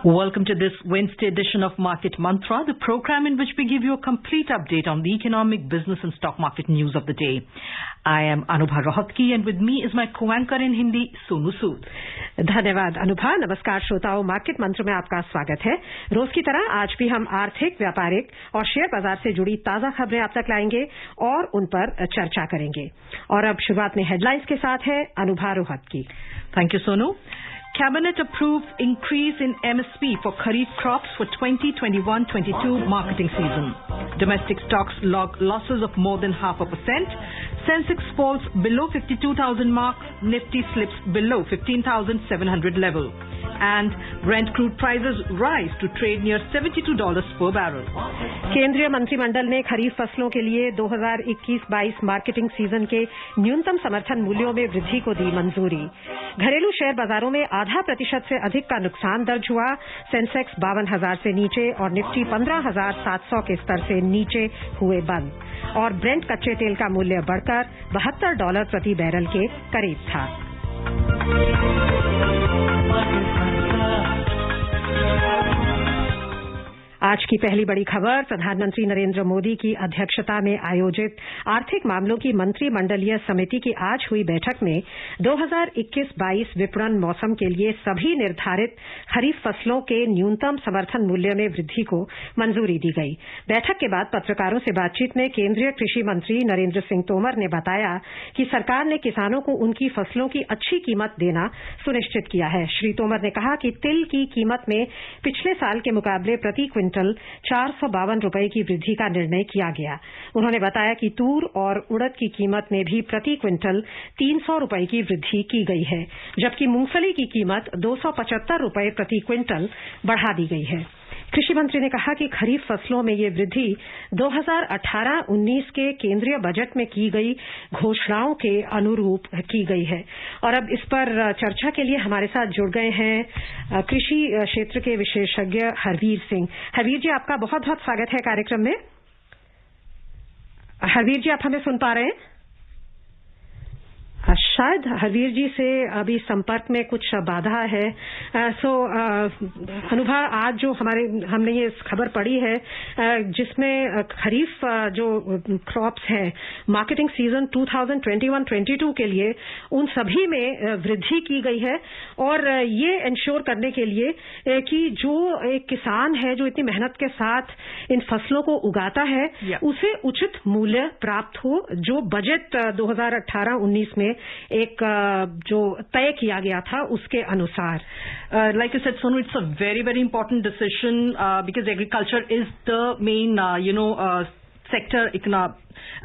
Welcome to this Wednesday edition of Market Mantra, the program in which we give you a complete update on the economic, business and stock market news of the day. I am Anubha Rohatgi and with me is my co-anchor in Hindi, Sonu Sood. धन्यवाद अनुभा। नमस्कार श्रोताओं, market मंत्र में आपका स्वागत है। रोज की तरह आज भी हम आर्थिक, व्यापारिक और शेयर बाजार से जुड़ी ताजा खबरें आप तक लाएंगे और उन पर चर्चा करेंगे। और अब शुरुआत में हेडलाइंस के साथ है Anubha Rohatgi. Thank you, Sonu. Cabinet approved increase in MSP for Kharif crops for 2021-22 marketing season. Domestic stocks log losses of more than 0.5%. Sensex falls below 52,000 mark. Nifty slips below 15,700 level. And Brent crude prices rise to trade near $72 per barrel. केंद्रीय मंत्रिमंडल ने खरीफ फसलों के लिए 2021-22 marketing season के न्यूनतम समर्थन मूल्यों में वृद्धि को दी मंजूरी। घरेलू शेयर बाजारों में 0.5% से अधिक का नुकसान दर्ज हुआ। सेंसेक्स 52,000 से नीचे और निफ्टी 15,700 के स्तर से नीचे हुए बंद। और ब्रेंट कच्चे तेल का मूल्य बढ़कर $72 प्रति बैरल के करीब था। आज की पहली बड़ी खबर प्रधानमंत्री नरेंद्र मोदी की अध्यक्षता में आयोजित आर्थिक मामलों की मंत्रिमंडलीय समिति की आज हुई बैठक में 2021-22 विपणन मौसम के लिए सभी निर्धारित खरीफ फसलों के न्यूनतम समर्थन मूल्य में वृद्धि को मंजूरी दी गई। बैठक के बाद पत्रकारों से बातचीत में केंद्रीय कृषि मंत्री नरेंद्र सिंह तोमर ने बताया कि सरकार ने किसानों को उनकी फसलों की अच्छी कीमत देना सुनिश्चित किया है। श्री तोमर ने कहा कि तिल की कीमत में पिछले साल के मुकाबले प्रति क्विंटल 452 रुपए की वृद्धि का निर्णय किया गया। उन्होंने बताया कि तूर और उड़द की कीमत में भी प्रति क्विंटल 300 रुपए की वृद्धि की गई है, जबकि मूंगफली की कीमत 275 रुपए प्रति क्विंटल बढ़ा दी गई है। कृषि मंत्री ने कहा कि खरीफ फसलों में ये वृद्धि 2018-19 के केंद्रीय बजट में की गई घोषणाओं के अनुरूप की गई है। और अब इस पर चर्चा के लिए हमारे साथ जुड़ गए हैं कृषि क्षेत्र के विशेषज्ञ हरवीर सिंह। हरवीर जी, आपका बहुत बहुत स्वागत है कार्यक्रम में। हरवीर जी, आप हमें सुन पा रहे हैं? शायद हरवीर जी से अभी संपर्क में कुछ बाधा है। अनुभा, आज जो हमने ये खबर पढ़ी है जिसमें खरीफ जो क्रॉप्स हैं मार्केटिंग सीजन 2021-22 के लिए उन सभी में वृद्धि की गई है और ये इंश्योर करने के लिए कि जो एक किसान है जो इतनी मेहनत के साथ इन फसलों को उगाता है उसे उचित मूल्य प्राप्त हो, जो बजट 2018-19 में एक जो तय किया गया था उसके अनुसार। Like you said, Sonu, it's a very, very important decision because agriculture is the main, sector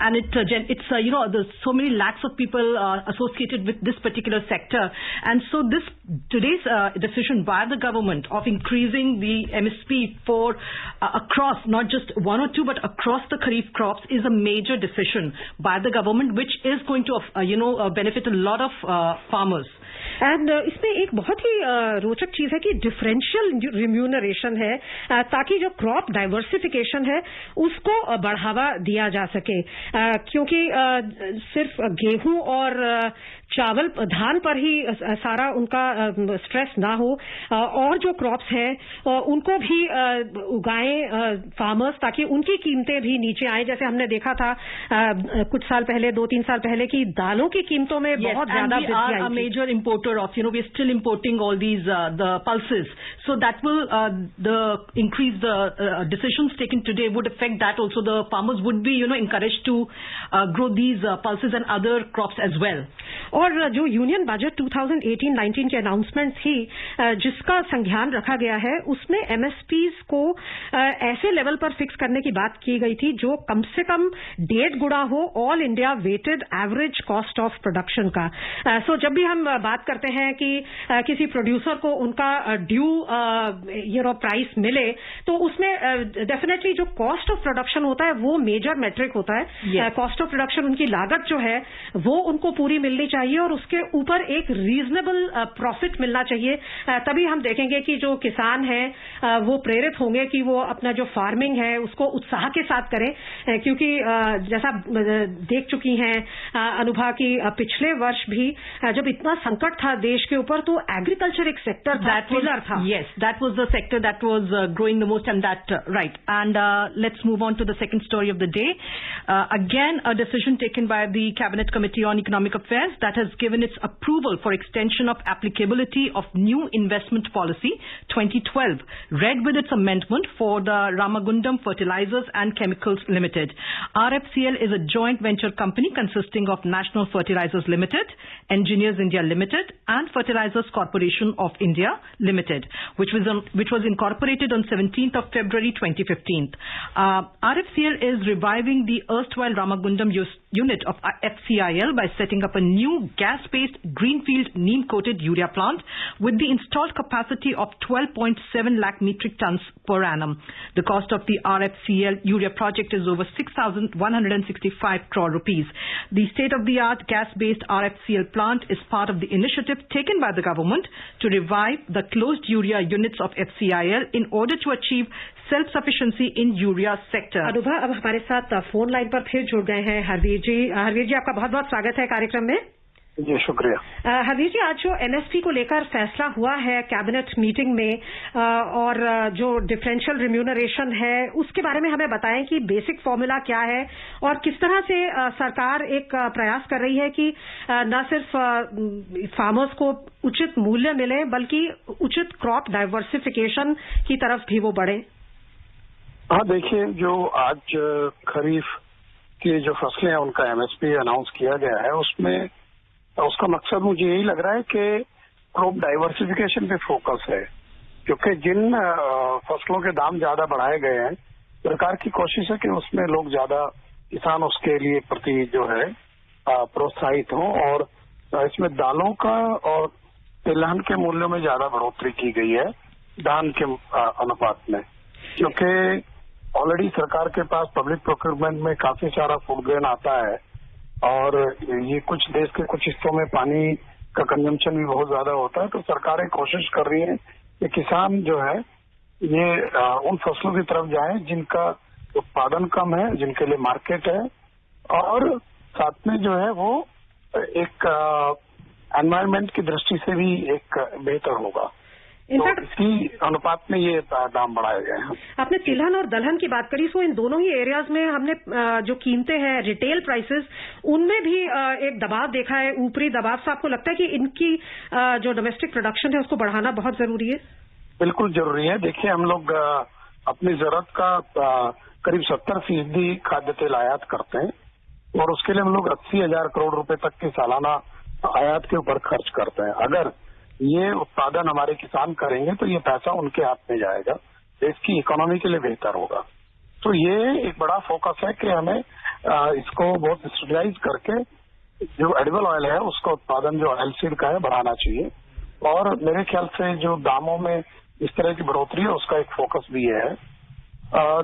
and it's there's so many lakhs of people associated with this particular sector, and so today's decision by the government of increasing the MSP for across not just one or two but across the kharif crops is a major decision by the government which is going to benefit a lot of farmers. And इसमें एक बहुत ही रोचक चीज है कि differential remuneration है ताकि जो क्रॉप डाइवर्सिफिकेशन है उसको बढ़ावा दिया जा सके, क्योंकि सिर्फ गेहूं और चावल धान पर ही सारा उनका स्ट्रेस ना हो और जो क्रॉप्स हैं उनको भी उगाएं फार्मर्स ताकि उनकी कीमतें भी नीचे आए। जैसे हमने देखा था कुछ साल पहले, 2-3 साल पहले की दालों की कीमतों में बहुत ज्यादा वृद्धि आई थी। Major importer of we are still importing all these the pulses, so that will the increase the decisions taken today would affect that also. The farmers would be encouraged to grow these pulses and other crops as well. और जो union budget 2018-19 के announcement थी जिसका संज्ञान रखा गया है उसमें एमएसपीज को ऐसे लेवल पर फिक्स करने की बात की गई थी जो कम से कम 1.5 गुना हो all India weighted average cost of production का। सो जब भी हम बात करते हैं कि किसी प्रोड्यूसर को उनका ड्यू प्राइस मिले तो उसमें डेफिनेटली जो कॉस्ट ऑफ प्रोडक्शन होता है वो मेजर मेट्रिक होता है। कॉस्ट ऑफ प्रोडक्शन, उनकी लागत जो है वो उनको पूरी मिलनी चाहिए चाहिए और उसके ऊपर एक रीजनेबल प्रॉफिट मिलना चाहिए। तभी हम देखेंगे कि जो किसान हैं वो प्रेरित होंगे कि वो अपना जो फार्मिंग है उसको उत्साह के साथ करें, क्योंकि जैसा देख चुकी हैं अनुभा की पिछले वर्ष भी जब इतना संकट था देश के ऊपर तो एग्रीकल्चर एक सेक्टर था, पिलर था। Yes, that was the sector that was growing the most, and that right. And let's move on to the second story of the day. Again, a decision taken by the Cabinet Committee on Economic Affairs that has given its approval for extension of applicability of New Investment Policy 2012, read with its amendment for the Ramagundam Fertilizers and Chemicals Limited. RFCL is a joint venture company consisting of National Fertilizers Limited, Engineers India Limited, and Fertilizers Corporation of India Limited, which was incorporated on 17th of February 2015. RFCL is reviving the erstwhile Ramagundam unit of FCIL by setting up a new gas-based greenfield neem-coated urea plant with the installed capacity of 12.7 lakh metric tons per annum. The cost of the RFCL urea project is over 6,165 crore rupees. The state-of-the-art gas-based RFCL plant is part of the initiative taken by the government to revive the closed urea units of FCIL in order to achieve self-sufficiency in urea sector. Anubha, अब हमारे साथ phone line पर फिर जुड़ गए हैं हरवीर जी। हरवीर जी, आपका बहुत बहुत स्वागत है कार्यक्रम में। जी शुक्रिया। हरवीर जी, आज जो एमएसपी को लेकर फैसला हुआ है कैबिनेट मीटिंग में और जो डिफरेंशियल रिम्यूनरेशन है उसके बारे में हमें बताएं कि बेसिक फॉर्मूला क्या है और किस तरह से सरकार एक प्रयास कर रही है कि न सिर्फ फार्मर्स को उचित मूल्य मिले बल्कि उचित क्रॉप डाइवर्सिफिकेशन की तरफ भी वो बढ़े। हाँ, देखिए, जो आज खरीफ की जो फसलें हैं उनका एमएसपी अनाउंस किया गया है उसमें उसका मकसद मुझे यही लग रहा है कि क्रॉप डाइवर्सिफिकेशन पे फोकस है, क्योंकि जिन फसलों के दाम ज्यादा बढ़ाए गए हैं सरकार की कोशिश है कि उसमें लोग ज्यादा किसान उसके लिए प्रति जो है प्रोत्साहित हों, और इसमें दालों का और तिलहन के मूल्यों में ज्यादा बढ़ोतरी की गई है धान के अनुपात में, क्योंकि ऑलरेडी सरकार के पास पब्लिक प्रोक्योरमेंट में काफी सारा फूड ग्रेन आता है और ये कुछ देश के कुछ हिस्सों में पानी का कंजम्पशन भी बहुत ज्यादा होता है, तो सरकारें कोशिश कर रही हैं कि किसान जो है ये उन फसलों की तरफ जाएं जिनका उत्पादन कम है, जिनके लिए मार्केट है, और साथ में जो है वो एक एनवायरमेंट की दृष्टि से भी एक बेहतर होगा। तो इसी अनुपात में ये दाम बढ़ाए गए हैं। आपने तिलहन और दलहन की बात करी, सो इन दोनों ही एरियाज में हमने जो कीमतें हैं रिटेल प्राइसेस उनमें भी एक दबाव देखा है, ऊपरी दबाव। से आपको लगता है कि इनकी जो डोमेस्टिक प्रोडक्शन है उसको बढ़ाना बहुत जरूरी है? बिल्कुल जरूरी है। देखिए, हम लोग अपनी जरूरत का करीब 70% खाद्य तेल आयात करते हैं और उसके लिए हम लोग 80,000 करोड़ रुपए तक के सालाना आयात के ऊपर खर्च करते हैं। अगर ये उत्पादन हमारे किसान करेंगे तो ये पैसा उनके हाथ में जाएगा, देश की इकोनॉमी के लिए बेहतर होगा। तो ये एक बड़ा फोकस है कि हमें इसको बहुत स्टेबलाइज करके जो एडिबल ऑयल है उसका उत्पादन जो ऑयल सीड का है बढ़ाना चाहिए, और मेरे ख्याल से जो दामों में इस तरह की बढ़ोतरी है उसका एक फोकस भी है।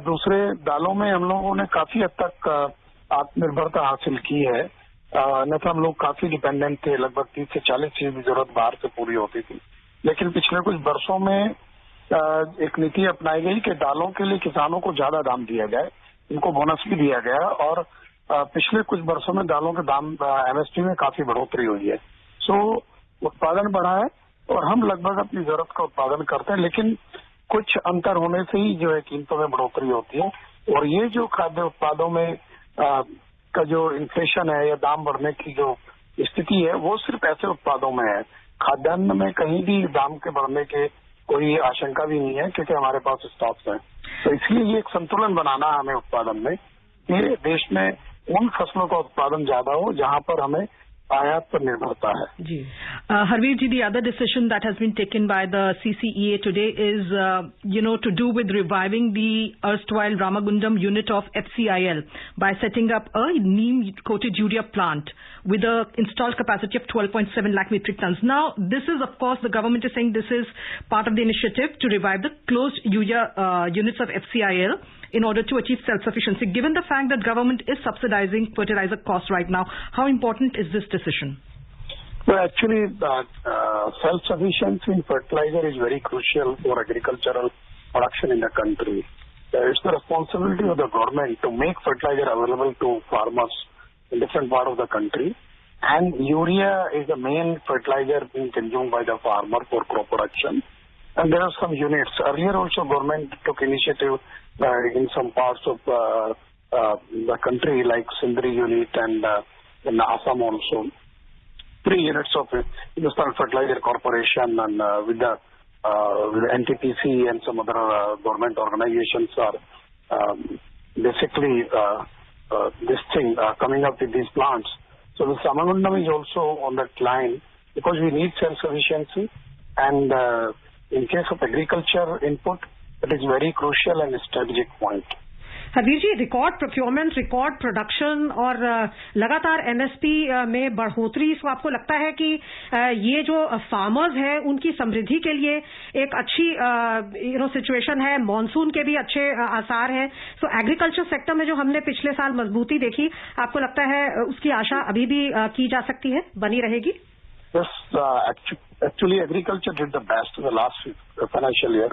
दूसरे दालों में हम लोगों ने काफी हद तक आत्मनिर्भरता हासिल की है, न तो हम लोग काफी डिपेंडेंट थे, लगभग 30 से 40% की जरूरत बाहर से पूरी होती थी, लेकिन पिछले कुछ वर्षों में एक नीति अपनाई गई कि दालों के लिए किसानों को ज्यादा दाम दिया जाए, इनको बोनस भी दिया गया, और पिछले कुछ वर्षों में दालों के दाम एमएसपी में काफी बढ़ोतरी हुई है। सो उत्पादन बढ़ा है और हम लगभग अपनी जरूरत का उत्पादन करते हैं, लेकिन कुछ अंतर होने से ही जो है कीमतों में बढ़ोतरी होती है। और ये जो खाद्य उत्पादों में का जो इन्फ्लेशन है या दाम बढ़ने की जो स्थिति है वो सिर्फ ऐसे उत्पादों में है, खाद्यान्न में कहीं भी दाम के बढ़ने के कोई आशंका भी नहीं है, क्योंकि हमारे पास स्टॉक्स हैं। तो इसलिए ये एक संतुलन बनाना है हमें उत्पादन में कि देश में उन फसलों का उत्पादन ज्यादा हो जहां पर हमें आयात पर निर्भरता है। जी हरवीर जी, the other decision that has been taken by the CCEA today is to do with reviving the erstwhile Ramagundam unit of FCIL by setting up a neem coated urea plant with a installed capacity of 12.7 lakh metric tons. Now this is, of course, the government is saying this is part of the initiative to revive the closed urea units of FCIL in order to achieve self-sufficiency. Given the fact that government is subsidizing fertilizer costs right now, how important is this decision? So actually, self-sufficiency in fertilizer is very crucial for agricultural production in the country. It's the responsibility of the government to make fertilizer available to farmers in different parts of the country. And urea is the main fertilizer being consumed by the farmer for crop production. And there are some units. Earlier also government took initiative in some parts of the country like Sindri unit and in Assam also. 3 units of Hindustan Fertilizer Corporation and with the NTPC and some other government organizations are basically coming up with these plants. So the Samagundam is also on that line because we need self-sufficiency, and in case of agriculture input, it is very crucial and a strategic point. Harvir ji, record procurement, record production और लगातार MSP में बढ़ोतरी, सो आपको लगता है कि ये जो फार्मर्स हैं उनकी समृद्धि के लिए एक अच्छी सिचुएशन है, मॉनसून के भी अच्छे आसार हैं, सो एग्रीकल्चर सेक्टर में जो हमने पिछले साल मजबूती देखी, आपको लगता है उसकी आशा अभी भी की जा सकती है, बनी रहेगी? Yes, actually agriculture did the best in the last financial year.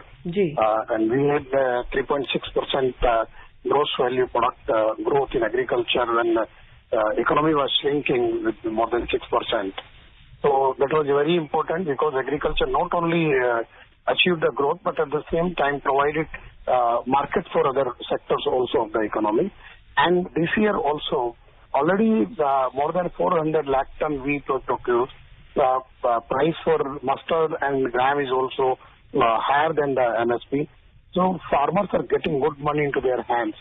And we had 3.6% gross value product growth in agriculture when economy was shrinking with more than 6%. So that was very important because agriculture not only achieved the growth but at the same time provided market for other sectors also of the economy. And this year also already more than 400 lakh ton wheat was procured. Price for mustard and gram is also higher than the MSP. So farmers are getting good money into their hands.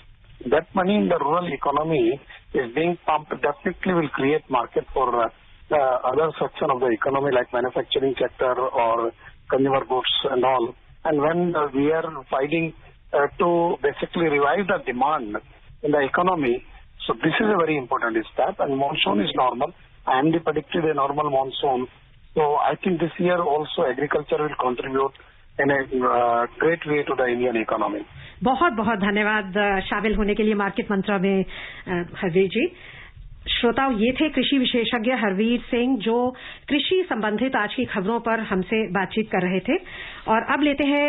That money in the rural economy is being pumped, definitely will create market for other section of the economy like manufacturing sector or consumer goods and all. And when we are fighting to basically revive the demand in the economy, so this is a very important step, and monsoon is normal. IMD predicted a normal monsoon. So I think this year also agriculture will contribute in a great way to the Indian economy. बहुत बहुत धन्यवाद शामिल होने के लिए market मंत्रा में हरवीर जी। श्रोताओं, ये थे कृषि विशेषज्ञ हरवीर सिंह जो कृषि संबंधित आज की खबरों पर हमसे बातचीत कर रहे थे। और अब लेते हैं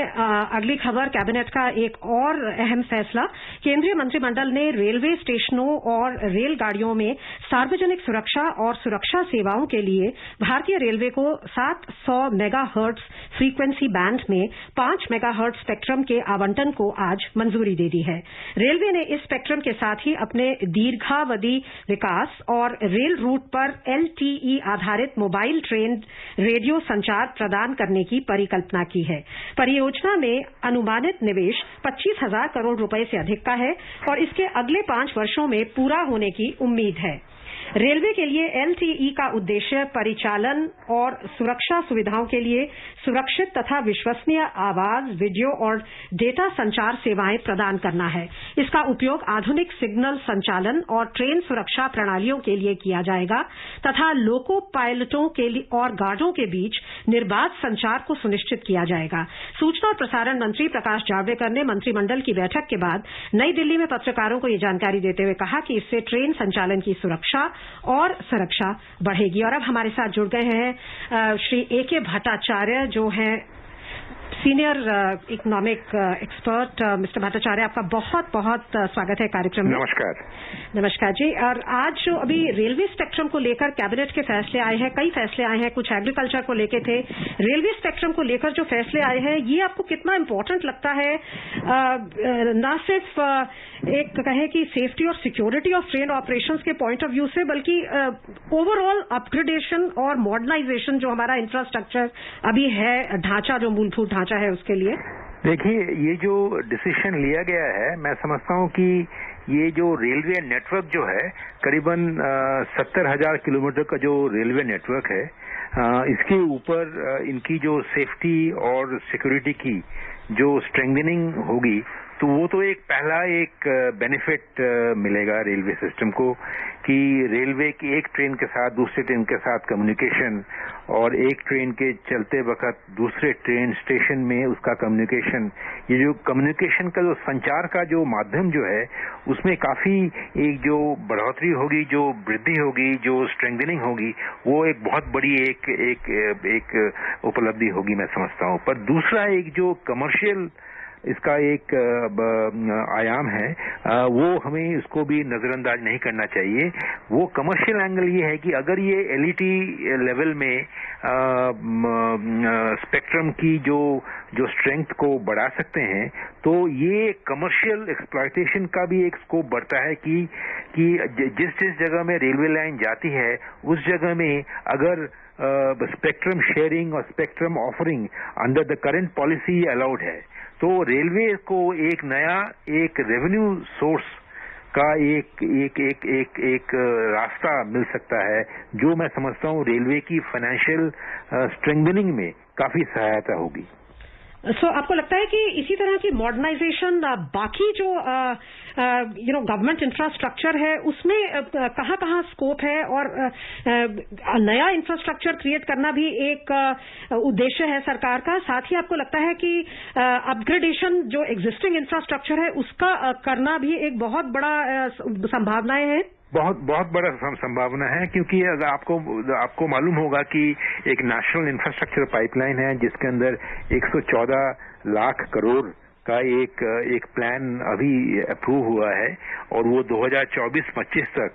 अगली खबर। कैबिनेट का एक और अहम फैसला, केंद्रीय मंत्रिमंडल ने रेलवे स्टेशनों और रेलगाड़ियों में सार्वजनिक सुरक्षा और सुरक्षा सेवाओं के लिए भारतीय रेलवे को 700 मेगाहर्ट्ज फ्रीक्वेंसी बैंड में 5 मेगाहर्ट्ज स्पेक्ट्रम के आवंटन को आज मंजूरी दे दी है। रेलवे ने इस स्पेक्ट्रम के साथ ही अपने दीर्घावधि विकास और रेल रूट पर LTE आधारित मोबाइल ट्रेन रेडियो संचार प्रदान करने की परिकल्पना की है। परियोजना में अनुमानित निवेश 25,000 करोड़ रुपए से अधिक का है और इसके अगले 5 वर्षों में पूरा होने की उम्मीद है। रेलवे के लिए LTE का उद्देश्य परिचालन और सुरक्षा सुविधाओं के लिए सुरक्षित तथा विश्वसनीय आवाज, वीडियो और डेटा संचार सेवाएं प्रदान करना है। इसका उपयोग आधुनिक सिग्नल संचालन और ट्रेन सुरक्षा प्रणालियों के लिए किया जाएगा तथा लोको पायलटों के लिए और गार्डों के बीच निर्बाध संचार को सुनिश्चित किया जाएगा। सूचना और प्रसारण मंत्री प्रकाश जावड़ेकर ने मंत्रिमंडल की बैठक के बाद नई दिल्ली में पत्रकारों को ये जानकारी देते हुए कहा कि इससे ट्रेन संचालन की सुरक्षा और सुरक्षा बढ़ेगी। और अब हमारे साथ जुड़ गए हैं श्री AK भट्टाचार्य जो हैं senior economic expert. Mister Bhattacharya, आपका बहुत बहुत स्वागत है कार्यक्रम में। नमस्कार। नमस्कार जी। और आज जो अभी रेलवे स्पेक्ट्रम को लेकर कैबिनेट के फैसले आए हैं, कई फैसले आए हैं, कुछ एग्रीकल्चर को लेकर थे, रेलवे स्पेक्ट्रम को लेकर जो फैसले आए हैं, ये आपको कितना इम्पोर्टेंट लगता है? न सिर्फ एक कहें कि सेफ्टी और सिक्योरिटी ऑफ ट्रेन ऑपरेशंस के पॉइंट ऑफ व्यू से, बल्कि ओवरऑल अपग्रेडेशन और मॉडर्नाइजेशन जो हमारा इंफ्रास्ट्रक्चर अभी है, ढांचा जो मूलभूत ढांचा है उसके लिए। देखिए, ये जो डिसीजन लिया गया है, मैं समझता हूँ कि ये जो रेलवे नेटवर्क जो है, करीबन 70,000 किलोमीटर का जो रेलवे नेटवर्क है, इसके ऊपर इनकी जो सेफ्टी और सिक्योरिटी की जो स्ट्रेंथनिंग होगी, तो वो तो एक पहला एक बेनिफिट मिलेगा रेलवे सिस्टम को कि रेलवे की एक ट्रेन के साथ दूसरे ट्रेन के साथ कम्युनिकेशन और एक ट्रेन के चलते वक्त दूसरे ट्रेन स्टेशन में उसका कम्युनिकेशन, ये जो कम्युनिकेशन का जो संचार का जो माध्यम जो है उसमें काफी एक जो बढ़ोतरी होगी, जो वृद्धि होगी, जो स्ट्रेंथनिंग होगी, वो एक बहुत बड़ी एक उपलब्धि होगी मैं समझता हूँ। पर दूसरा एक जो कमर्शियल इसका एक आयाम है वो हमें इसको भी नजरअंदाज नहीं करना चाहिए। वो कमर्शियल एंगल ये है कि अगर ये एलईटी लेवल में स्पेक्ट्रम की जो स्ट्रेंथ को बढ़ा सकते हैं तो ये कमर्शियल एक्सप्लॉयटेशन का भी एक स्कोप बढ़ता है कि जिस जगह में रेलवे लाइन जाती है उस जगह में अगर स्पेक्ट्रम शेयरिंग और spectrum offering under the current policy allowed है तो रेलवे को एक नया एक रेवेन्यू सोर्स का एक रास्ता मिल सकता है जो मैं समझता हूँ रेलवे की फाइनेंशियल स्ट्रेंथनिंग में काफी सहायता होगी। आपको लगता है कि इसी तरह की मॉडर्नाइजेशन बाकी जो गवर्नमेंट इंफ्रास्ट्रक्चर है उसमें कहाँ स्कोप है और नया इंफ्रास्ट्रक्चर क्रिएट करना भी एक उद्देश्य है सरकार का। साथ ही आपको लगता है कि अपग्रेडेशन जो एग्जिस्टिंग इंफ्रास्ट्रक्चर है उसका करना भी एक बहुत बड़ा संभावनाएं हैं। बहुत बड़ा संभावना है क्योंकि अगर आपको मालूम होगा कि एक नेशनल इंफ्रास्ट्रक्चर पाइपलाइन है जिसके अंदर 114 लाख करोड़ का एक प्लान अभी अप्रूव हुआ है और वो 2024-25 तक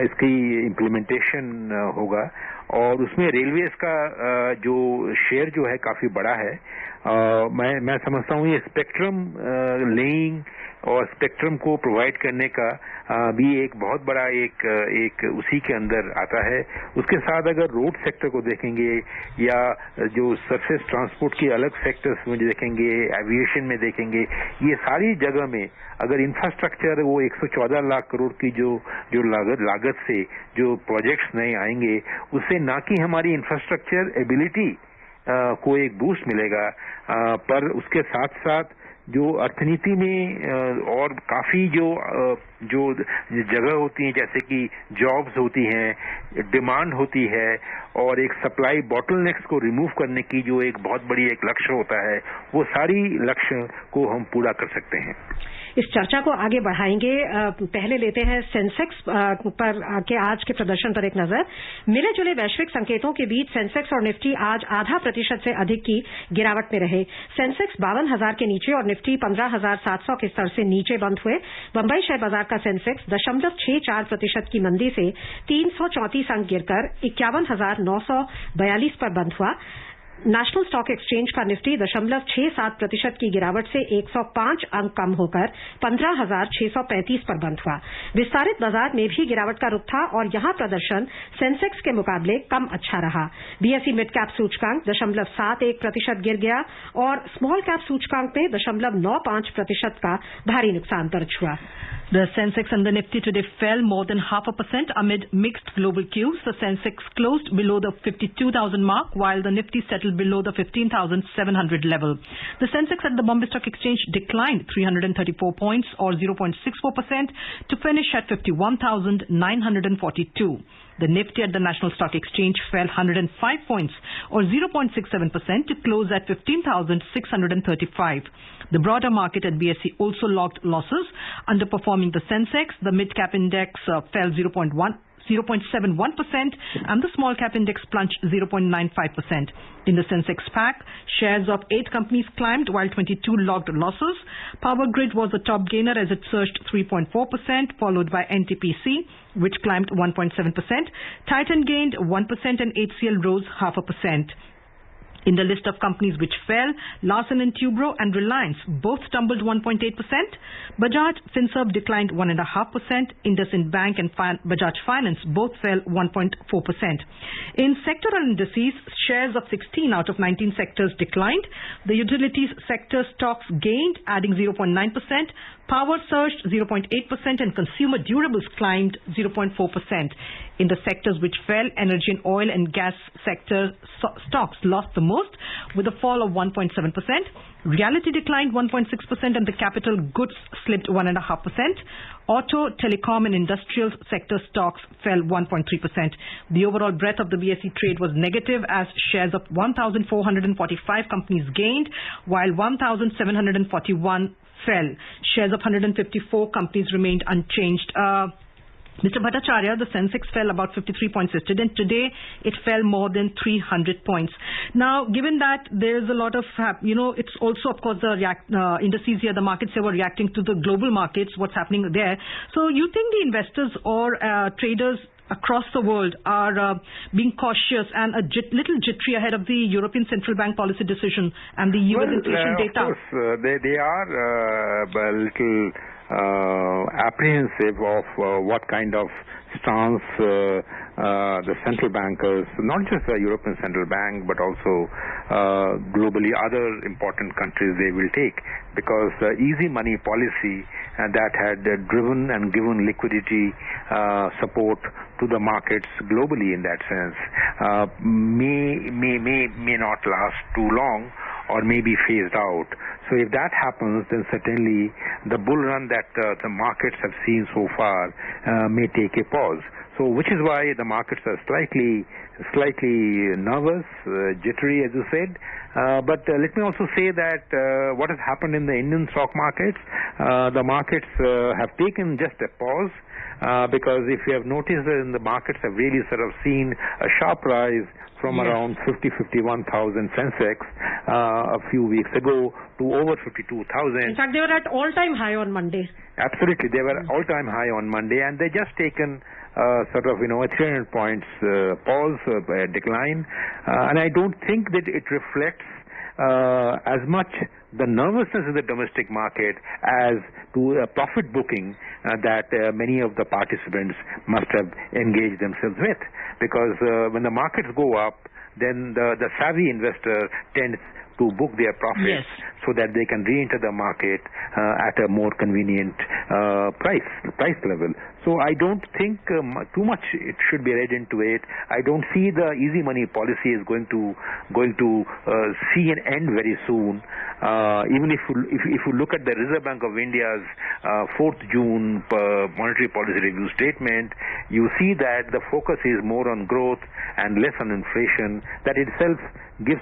इसकी इम्प्लीमेंटेशन होगा और उसमें रेलवेज का जो शेयर जो है काफी बड़ा है। मैं समझता हूँ ये स्पेक्ट्रम लेइंग और स्पेक्ट्रम को प्रोवाइड करने का भी एक बहुत बड़ा एक उसी के अंदर आता है। उसके साथ अगर रोड सेक्टर को देखेंगे या जो सरफेस ट्रांसपोर्ट के अलग सेक्टर्स में देखेंगे, एविएशन में देखेंगे, ये सारी जगह में अगर इंफ्रास्ट्रक्चर वो 114 लाख करोड़ की जो लागत से जो प्रोजेक्ट्स नए आएंगे उससे ना कि हमारी इंफ्रास्ट्रक्चर एबिलिटी को एक बूस्ट मिलेगा पर उसके साथ साथ जो अर्थनीति में और काफी जो जगह होती हैं जैसे कि जॉब्स होती हैं, डिमांड होती है और एक सप्लाई बॉटलनेक्स को रिमूव करने की जो एक बहुत बड़ी एक लक्ष्य होता है वो सारी लक्ष्य को हम पूरा कर सकते हैं। इस चर्चा को आगे बढ़ाएंगे। पहले लेते हैं सेंसेक्स पर के आज के प्रदर्शन पर एक नजर। मिले जुले वैश्विक संकेतों के बीच सेंसेक्स और निफ्टी आज 0.5% से अधिक की गिरावट में रहे। सेंसेक्स 52,000 के नीचे और निफ्टी 15,700 के स्तर से नीचे बंद हुए। बंबई शेयर बाजार का सेंसेक्स 0.64% की मंदी से 334 अंक गिरकर 51,942 पर बंद हुआ। नेशनल स्टॉक एक्सचेंज का निफ्टी 0.67% की गिरावट से 105 अंक कम होकर 15,635 पर बंद हुआ। विस्तारित बाजार में भी गिरावट का रुख था और यहां प्रदर्शन सेंसेक्स के मुकाबले कम अच्छा रहा। बीएसई मिड कैप सूचकांक 0.71% गिर गया और स्मॉल कैप सूचकांक में 0.95% का भारी नुकसान दर्ज हुआ। The Sensex and the Nifty today fell more than 0.5% amid mixed global cues. The Sensex closed below the 52,000 mark, while the Nifty settled below the 15,700 level. The Sensex at the Bombay Stock Exchange declined 334 points or 0.64% to finish at 51,942. The Nifty at the National Stock Exchange fell 105 points or 0.67% to close at 15,635. The broader market at BSE also logged losses, underperforming the Sensex. The mid-cap index fell 0.71% and the small cap index plunged 0.95%. In the Sensex pack, shares of 8 companies climbed while 22 logged losses. Power Grid was the top gainer as it surged 3.4%, followed by NTPC, which climbed 1.7%. Titan gained 1% and HCL rose 0.5%. In the list of companies which fell, Larsen & Toubro and Reliance both tumbled 1.8%. Bajaj Finserv declined 1.5%. IndusInd Bank and Bajaj Finance both fell 1.4%. In sectoral indices, shares of 16 out of 19 sectors declined. The utilities sector stocks gained, adding 0.9%. Power surged 0.8% and consumer durables climbed 0.4%. In the sectors which fell, energy and oil and gas sector stocks lost the most, with a fall of 1.7%. Realty declined 1.6% and the capital goods slipped 1.5%. Auto, telecom and industrial sector stocks fell 1.3%. The overall breadth of the BSE trade was negative as shares of 1,445 companies gained while 1,741 fell. Shares of 154 companies remained unchanged. Mr. Bhattacharya, the Sensex fell about 53 points yesterday, and today it fell more than 300 points. Now, given that there is a lot of, it's also, of course, the indices here, the markets here were reacting to the global markets, what's happening there. So you think the investors or traders across the world are being cautious and a little jittery ahead of the European Central Bank policy decision and the US inflation data? Of course, they are a little apprehensive of what kind of stance the central bankers, not just the European Central Bank, but also globally other important countries they will take, because the easy money policy that had driven and given liquidity support to the markets globally in that sense may not last too long, or may be phased out. So if that happens, then certainly the bull run that the markets have seen so far may take a pause. So which is why the markets are slightly nervous, jittery, as you said. But let me also say that what has happened in the Indian stock markets, the markets have taken just a pause. Because if you have noticed that the markets have really sort of seen a sharp rise from around 51,000 Sensex a few weeks ago to over 52,000. In fact, they were at all-time high on Monday. Absolutely, they were all-time high on Monday, and they just taken sort of a 300 points pause, decline, and I don't think that it reflects as much the nervousness in the domestic market as to a profit booking that many of the participants must have engaged themselves with. Because when the markets go up, then the savvy investor tends to book their profits so that they can re-enter the market at a more convenient price level. So I don't think too much it should be read into it. I don't see the easy money policy is going to see an end very soon. Even if you look at the Reserve Bank of India's 4th June monetary policy review statement, you see that the focus is more on growth and less on inflation. That itself gives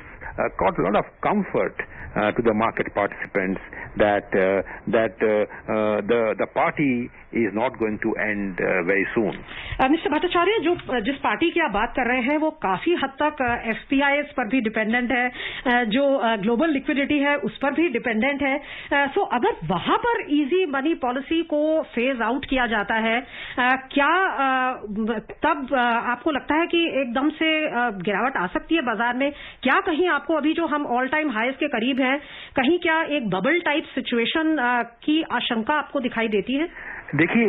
got a lot of comfort to the market participants that the party is not going to end very soon. Mr. Bhattacharya, जिस party की आप बात कर रहे हैं वो काफी हद तक FPIs पर भी डिपेंडेंट है, जो ग्लोबल लिक्विडिटी है उस पर भी डिपेंडेंट है. सो अगर वहां पर इजी मनी पॉलिसी को फेज आउट किया जाता है, क्या तब आपको लगता है कि एकदम से गिरावट आ सकती है बाजार में? क्या कहीं आपको अभी जो हम ऑल टाइम हाईज के करीब हैं, कहीं क्या एक बबल टाइप सिचुएशन की आशंका आपको दिखाई देती है? देखिए,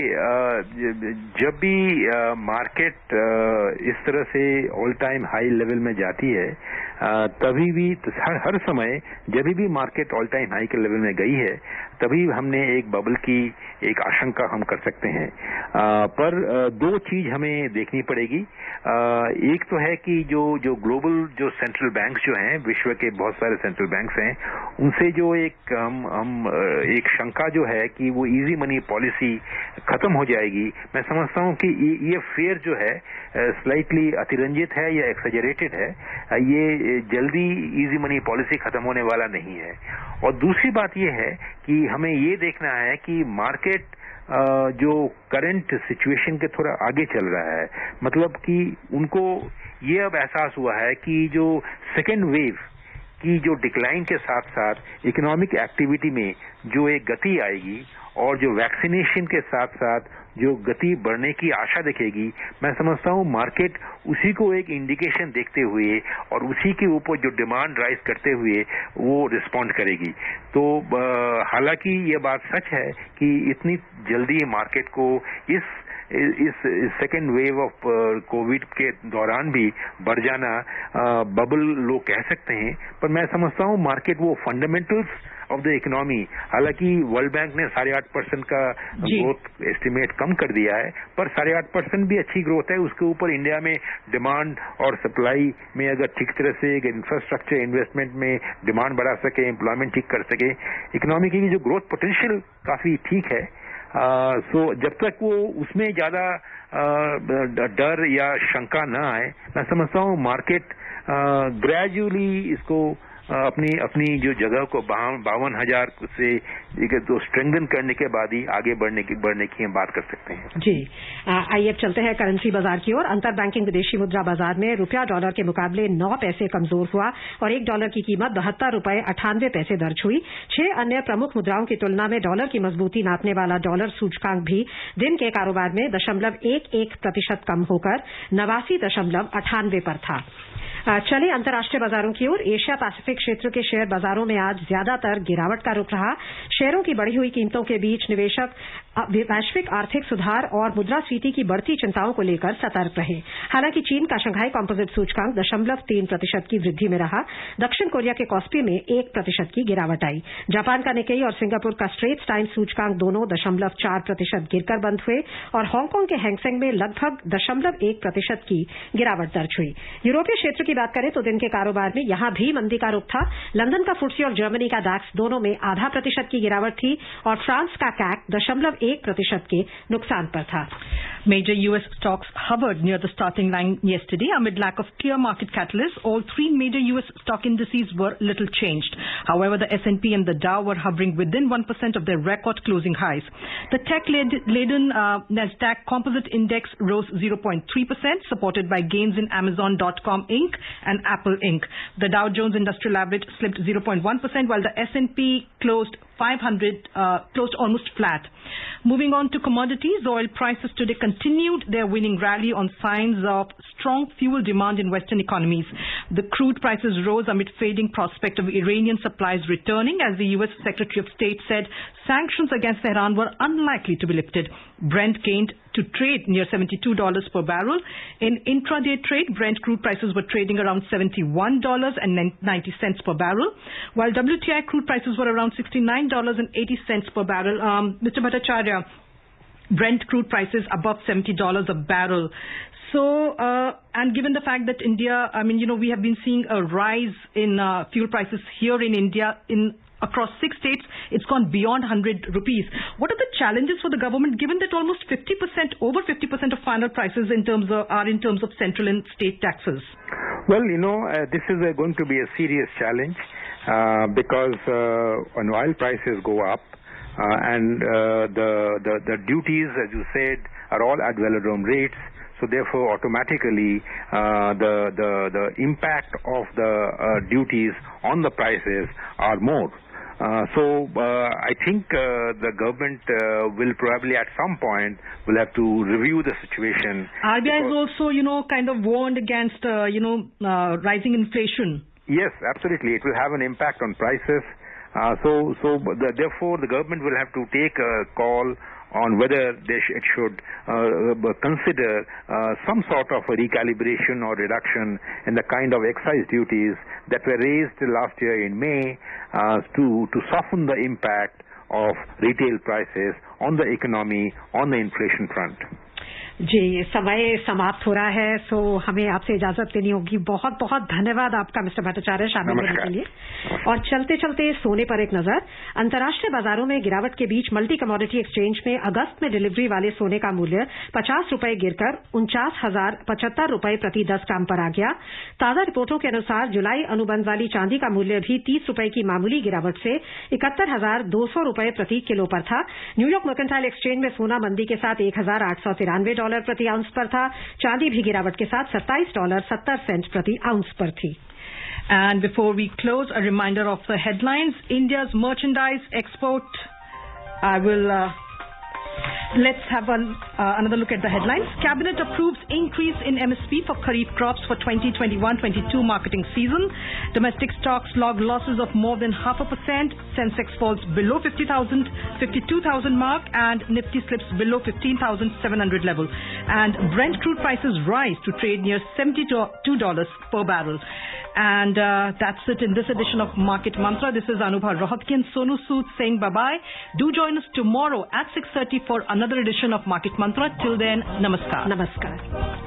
जब भी मार्केट इस तरह से ऑल टाइम हाई लेवल में जाती है, तभी भी हर समय जब भी मार्केट ऑल टाइम हाई के लेवल में गई है, तभी हमने एक बबल की एक आशंका हम कर सकते हैं. पर दो चीज हमें देखनी पड़ेगी. एक तो है कि जो ग्लोबल जो सेंट्रल बैंक्स जो हैं, विश्व के बहुत सारे सेंट्रल बैंक्स हैं, उनसे जो एक शंका जो है कि वो इजी मनी पॉलिसी खत्म हो जाएगी. मैं समझता हूं कि ये फेयर जो है स्लाइटली अतिरंजित है या एक्सैजरेटेड है. ये जल्दी इजी मनी पॉलिसी खत्म होने वाला नहीं है. और दूसरी बात ये है कि हमें ये देखना है कि मार्केट जो करंट सिचुएशन के थोड़ा आगे चल रहा है, मतलब कि उनको ये अब एहसास हुआ है कि जो सेकेंड वेव की जो डिक्लाइन के साथ साथ इकोनॉमिक एक्टिविटी में जो एक गति आएगी और जो वैक्सीनेशन के साथ साथ जो गति बढ़ने की आशा दिखेगी, मैं समझता हूं मार्केट उसी को एक इंडिकेशन देखते हुए और उसी के ऊपर जो डिमांड राइज करते हुए वो रिस्पॉन्ड करेगी. तो हालांकि ये बात सच है कि इतनी जल्दी मार्केट को इस इस सेकेंड वेव ऑफ कोविड के दौरान भी बढ़ जाना बबल लोग कह सकते हैं, पर मैं समझता हूँ मार्केट वो फंडामेंटल्स ऑफ द इकोनॉमी, हालांकि वर्ल्ड बैंक ने 8.5% का ग्रोथ एस्टिमेट कम कर दिया है, पर 8.5% भी अच्छी ग्रोथ है। उसके ऊपर इंडिया में डिमांड और सप्लाई में अगर ठीक तरह से इंफ्रास्ट्रक्चर इन्वेस्टमेंट में डिमांड बढ़ा सके, एम्प्लॉयमेंट ठीक कर सके, इकोनॉमी की जो ग्रोथ पोटेंशियल काफी ठीक है। सो जब तक वो उसमें ज्यादा डर या शंका न आए, मैं समझता हूँ मार्केट ग्रेजुअली इसको अपनी जो जगह को 52,000 से तो स्ट्रेंथन करने के बाद ही आगे बढ़ने की हम बात कर सकते हैं। जी, आइए अब चलते हैं करेंसी बाजार की ओर। अंतर बैंकिंग विदेशी मुद्रा बाजार में रुपया डॉलर के मुकाबले 9 पैसे कमजोर हुआ और $1 की कीमत 72.98 दर्ज हुई। 6 अन्य प्रमुख मुद्राओं की तुलना में डॉलर की मजबूती नापने वाला डॉलर सूचकांक भी दिन के कारोबार में 0.11% कम होकर 89.98 पर था। चले अंतर्राष्ट्रीय बाजारों की ओर। एशिया पैसिफिक क्षेत्र के शेयर बाजारों में आज ज्यादातर गिरावट का रुख रहा। शेयरों की बढ़ी हुई कीमतों के बीच निवेशक वैश्विक आर्थिक सुधार और मुद्रास्फीति की बढ़ती चिंताओं को लेकर सतर्क रहे। हालांकि चीन का शंघाई कॉम्पोजिट सूचकांक 0.3% की वृद्धि में रहा। दक्षिण कोरिया के कॉस्पी में 1% की गिरावट आई। जापान का निकेई और सिंगापुर का स्ट्रेट्स टाइम्स सूचकांक दोनों 0.4% गिरकर बंद हुए और हांगकांग के हैंगसेंग में लगभग 0.1% की गिरावट दर्ज हुई। यूरोपीय क्षेत्र की बात करें तो दिन के कारोबार में यहां भी मंदी का रुख था। लंदन का फुट्सी और जर्मनी का डैक्स दोनों में 0.5% की गिरावट थी और फ्रांस का कैक 0.1% के नुकसान पर था। Major U.S. stocks hovered near the starting line yesterday amid lack of clear market catalysts. All three major U.S. stock indices were little changed. However, the S&P and the Dow were hovering within 1% of their record closing highs. The tech-laden Nasdaq Composite Index rose 0.3%, supported by gains in Amazon.com Inc. and Apple Inc. The Dow Jones Industrial Average slipped 0.1%, while the S&P closed almost flat. Moving on to commodities, oil prices today continued their winning rally on signs of strong fuel demand in Western economies. The crude prices rose amid fading prospect of Iranian supplies returning, as the U.S. Secretary of State said sanctions against Tehran were unlikely to be lifted. Brent gained to trade near $72 per barrel. In intraday trade, Brent crude prices were trading around $71.90 per barrel, while WTI crude prices were around $69.80 per barrel. Mr. Bhattacharya, Brent crude prices above $70 a barrel. So, and given the fact that India, we have been seeing a rise in fuel prices here in India across 6 states, it's gone beyond 100 rupees. What are the challenges for the government, given that almost over 50% of final prices are in terms of central and state taxes? Well, this is going to be a serious challenge because when oil prices go up and the duties, as you said, are all ad valorem rates. So therefore, automatically, the impact of the duties on the prices are more. So I think the government will probably at some point will have to review the situation. RBI is also, kind of warned against, rising inflation. Yes, absolutely. It will have an impact on prices. Therefore, the government will have to take a call on whether it should consider some sort of a recalibration or reduction in the kind of excise duties that were raised last year in May to soften the impact of retail prices on the economy, on the inflation front. जी, समय समाप्त हो रहा है, सो हमें आपसे इजाजत लेनी होगी। बहुत बहुत धन्यवाद आपका मिस्टर भट्टाचार्य शामिल होने के लिए। और चलते चलते सोने पर एक नजर। अंतर्राष्ट्रीय बाजारों में गिरावट के बीच मल्टी कमोडिटी एक्सचेंज में अगस्त में डिलीवरी वाले सोने का मूल्य 50 रुपए गिरकर 49,075 रुपए प्रति 10 ग्राम पर आ गया। ताजा रिपोर्टों के अनुसार जुलाई अनुबंध वाली चांदी का मूल्य भी 30 रुपए की मामूली गिरावट से 71,200 रुपए प्रति किलो पर था। न्यूयॉर्क मर्केंटाइल एक्सचेंज में सोना मंदी के साथ $1,893 प्रति आउंस पर था। चांदी भी गिरावट के साथ $27.70 प्रति आउंस पर थी। And before we close, a reminder of the headlines. India's merchandise export. Let's have another look at the headlines. Cabinet approves increase in MSP for Kharif crops for 2021-22 marketing season. Domestic stocks log losses of more than 0.5%. Sensex falls below 52,000 mark, and Nifty slips below 15,700 level. And Brent crude prices rise to trade near $72 per barrel. And that's it in this edition of Market Mantra. This is Anubha Rohatgi and Sonu Sood saying bye-bye. Do join us tomorrow at 6:30 for another edition of Market Mantra. Till then, namaskar. Namaskar.